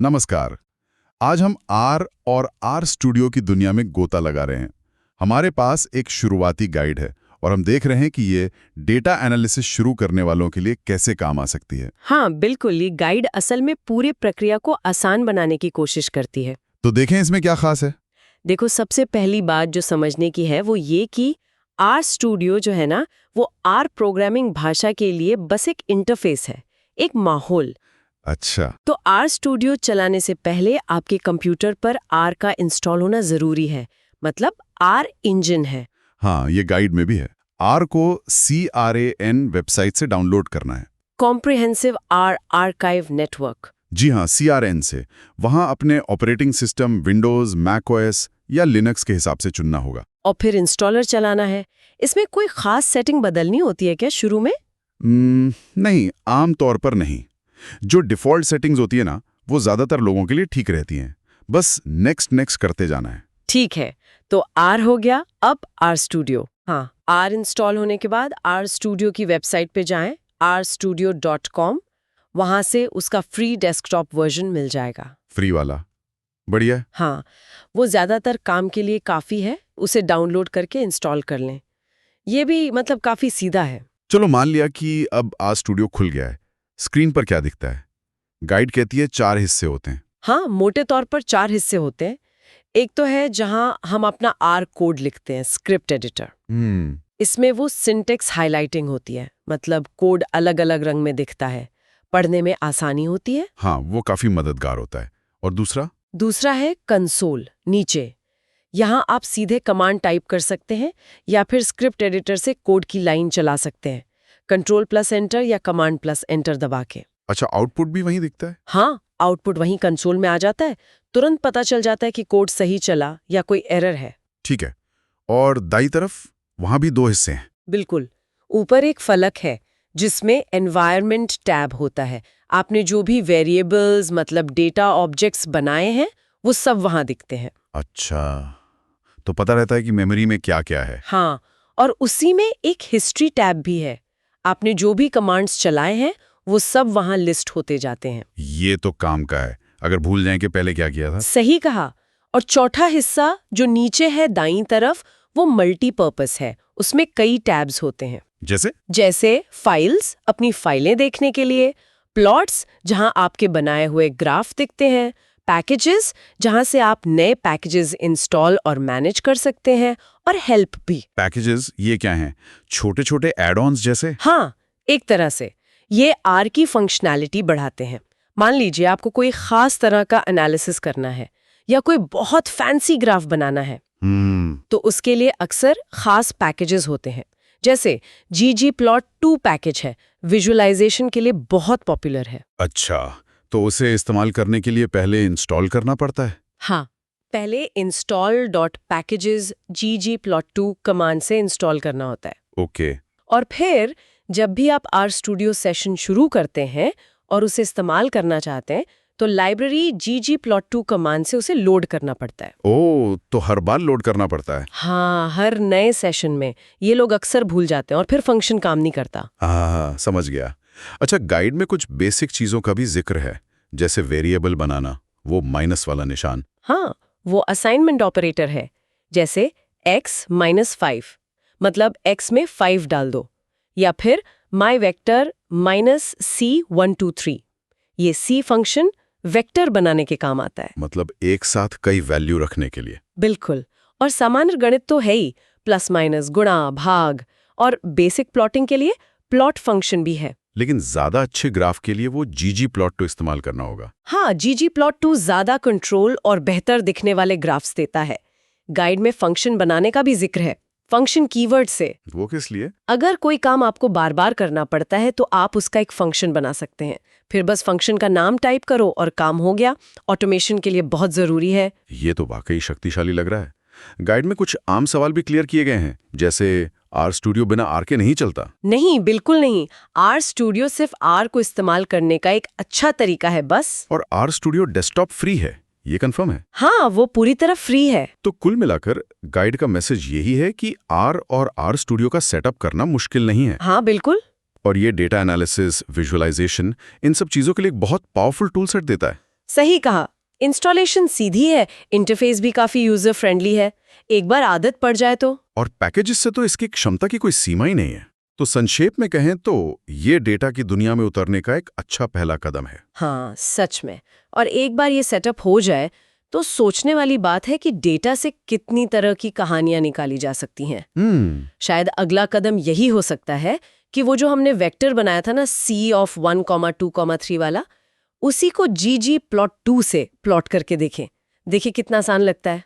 नमस्कार। आज हम आर और आर स्टूडियो की दुनिया में गोता लगा रहे हैं। हमारे पास एक शुरुआती गाइड है और हम देख रहे हैं कि ये डेटा एनालिसिस शुरू करने वालों के लिए कैसे काम आ सकती है। हाँ बिल्कुल, ये गाइड असल में पूरी प्रक्रिया को आसान बनाने की कोशिश करती है। तो देखें इसमें क्या खास है। देखो, सबसे पहली बात जो समझने की है वो ये कि आर स्टूडियो जो है ना, वो आर प्रोग्रामिंग भाषा के लिए बस एक इंटरफेस है, एक माहौल। अच्छा। तो आर स्टूडियो चलाने से पहले आपके कंप्यूटर पर आर का इंस्टॉल होना जरूरी है, मतलब आर इंजन है। हाँ, ये गाइड में भी है। आर को CRAN वेबसाइट से डाउनलोड करना है। Comprehensive R archive network. जी हाँ, CRAN से। वहाँ अपने ऑपरेटिंग सिस्टम विंडोज, मैकओएस या लिनक्स के हिसाब से चुनना होगा। और फिर इंस्टॉलर चलाना है। इसमें कोई खास सेटिंग बदलनी होती है क्या शुरू में? नहीं, आम तौर पर नहीं। जो डिफ़ॉल्ट सेटिंग्स होती है ना, वो ज़्यादातर लोगों के लिए ठीक रहती हैं। बस नेक्स्ट करते जाना है। ठीक है, तो आर हो गया, अब आर स्टूडियो। हाँ, आर इंस्टॉल होने के बाद आर स्टूडियो की वेबसाइट पे जाएं, rstudio.com। वहां से उसका फ्री डेस्कटॉप वर्जन मिल जाएगा। फ्री वाला बढ़िया है। हाँ, वो ज़्यादातर काम के लिए काफ़ी है, उसे डाउनलोड करके इंस्टॉल कर लें। ये भी मतलब काफ़ी सीधा है। चलो मान लिया कि अब आर स्टूडियो खुल गया है। स्क्रीन पर क्या दिखता है? गाइड कहती है 4 हिस्से होते हैं। हाँ, मोटे तौर पर 4 हिस्से होते हैं। एक तो है जहां हम अपना आर कोड लिखते हैं, स्क्रिप्ट एडिटर। इसमें वो सिंटेक्स हाइलाइटिंग होती है, मतलब कोड अलग अलग रंग में दिखता है, पढ़ने में आसानी होती है। हाँ, वो काफी मददगार होता है। और दूसरा है कंसोल, नीचे। यहाँ आप सीधे कमांड टाइप कर सकते हैं या फिर स्क्रिप्ट एडिटर से कोड की लाइन चला सकते हैं, Ctrl+Enter या Command+Enter दबा के। अच्छा, आउटपुट भी वहीं दिखता है? हाँ, आउटपुट वहीं कंसोल में आ जाता है। तुरंत पता चल जाता है कि कोड सही चला या कोई एरर है। ठीक है। और दाईं तरफ वहां भी 2 हिस्से हैं। बिल्कुल, ऊपर एक फलक है जिसमें एनवायरनमेंट टैब होता है। आपने जो भी वेरिएबल्स मतलब डेटा ऑब्जेक्ट्स बनाए हैं वो सब वहां दिखते हैं। अच्छा, तो पता रहता है कि मेमोरी में क्या क्या है। हाँ, और उसी में एक हिस्ट्री टैब भी है। आपने जो भी कमांड्स चलाए हैं वो सब वहां लिस्ट होते जाते हैं। ये तो काम का है। अगर भूल जाएं कि पहले क्या किया था। सही कहा। और चौथा हिस्सा जो नीचे है दाईं तरफ, वो मल्टीपर्पस है। उसमें कई टैब्स होते हैं। जैसे फाइल्स, अपनी फाइलें देखने के लिए, प्लॉट्स जहां आपके बनाए हुए ग्राफ दिखते हैं, पैकेजेस जहां से आप नए पैकेजेस इंस्टॉल और मैनेज कर सकते हैं, और हेल्प भी। पैकेजेस ये क्या हैं? छोटे छोटे एड-ऑन्स जैसे? हाँ, एक तरह से ये आर की फंक्शनैलिटी बढ़ाते हैं। मान लीजिए आपको कोई खास तरह का एनालिसिस करना है या कोई बहुत फैंसी ग्राफ बनाना है, तो उसके लिए अक्सर खास पैकेजेस होते हैं। जैसे ggplot2 पैकेज है, विजुअलाइजेशन के लिए बहुत पॉपुलर है। अच्छा, तो उसे इस्तेमाल करने के लिए पहले इंस्टॉल करना पड़ता है? हाँ, पहले install.packages ggplot2 कमांड से इंस्टॉल करना होता है। ओके। और फिर जब भी आप आर स्टूडियो सेशन शुरू करते हैं और उसे इस्तेमाल करना चाहते हैं, तो लाइब्रेरी ggplot2 कमांड से उसे लोड करना पड़ता है। ओह, तो हर बार लोड करना पड़ता है? हाँ, हर नए सेशन में। ये लोग अक्सर भूल जाते हैं और फिर फंक्शन काम नहीं करता। हाँ, समझ गया। अच्छा, गाइड में कुछ बेसिक चीजों का भी जिक्र है, जैसे वेरिएबल बनाना, वो माइनस वाला निशान। हाँ, वो असाइनमेंट ऑपरेटर है। जैसे x-5, मतलब x में 5 डाल दो, या फिर my vector -c123। ये c फंक्शन वेक्टर बनाने के काम आता है। मतलब एक साथ कई वैल्यू रखने के लिए। बिल्कुल। और सामान्य गणित तो है ही, प्लस माइनस, गुणा, भाग, और बेसिक प्लॉटिंग के लिए प्लॉट फंक्शन भी है। लेकिन ज्यादा अच्छे ग्राफ के लिए वो ggplot2 इस्तेमाल करना होगा। हाँ, ggplot2 ज्यादा कंट्रोल और बेहतर दिखने वाले ग्राफ्स देता है। गाइड में फंक्शन बनाने का भी जिक्र है, फंक्शन कीवर्ड से। वो किस लिए? अगर कोई काम आपको बार बार करना पड़ता है तो आप उसका एक फंक्शन बना सकते हैं। फिर बस फंक्शन का नाम टाइप करो और काम हो गया। ऑटोमेशन के लिए बहुत जरूरी है। ये तो वाकई शक्तिशाली लग रहा है। गाइड में कुछ आम सवाल भी क्लियर किए गए हैं, जैसे आर स्टूडियो बिना आर के नहीं चलता। नहीं, बिल्कुल नहीं। आर स्टूडियो सिर्फ आर को इस्तेमाल करने का एक अच्छा तरीका है बस। और आर स्टूडियो डेस्कटॉप फ्री है, ये कंफर्म है? हाँ, वो पूरी तरह फ्री है। तो कुल मिलाकर गाइड का मैसेज यही है कि आर और आर स्टूडियो का सेटअप करना मुश्किल नहीं है। हाँ, बिल्कुल। और ये डेटा एनालिसिस, विजुअलाइजेशन, इन सब चीजों के लिए एक बहुत पावरफुल टूल सेट देता है। सही कहा। इंस्टॉलेशन सीधी है, इंटरफेस भी काफी यूजर फ्रेंडली है। एक बार आदत पड़ जाए तो। और पैकेजेस से तो इसकी क्षमता की कोई सीमा ही नहीं है। तो संक्षेप में कहें तो ये डेटा की दुनिया में उतरने का एक अच्छा पहला कदम है। हाँ, सच में। और एक बार ये सेटअप हो जाए तो सोचने वाली बात है कि डेटा से कितनी तरह की कहानियां निकाली जा सकती हैं। शायद अगला कदम यही हो सकता है कि वो जो हमने वेक्टर बनाया था ना, C of 1, 2, 3 वाला, उसी को GG plot 2 से प्लॉट करके देखें। देखिए कितना आसान लगता है।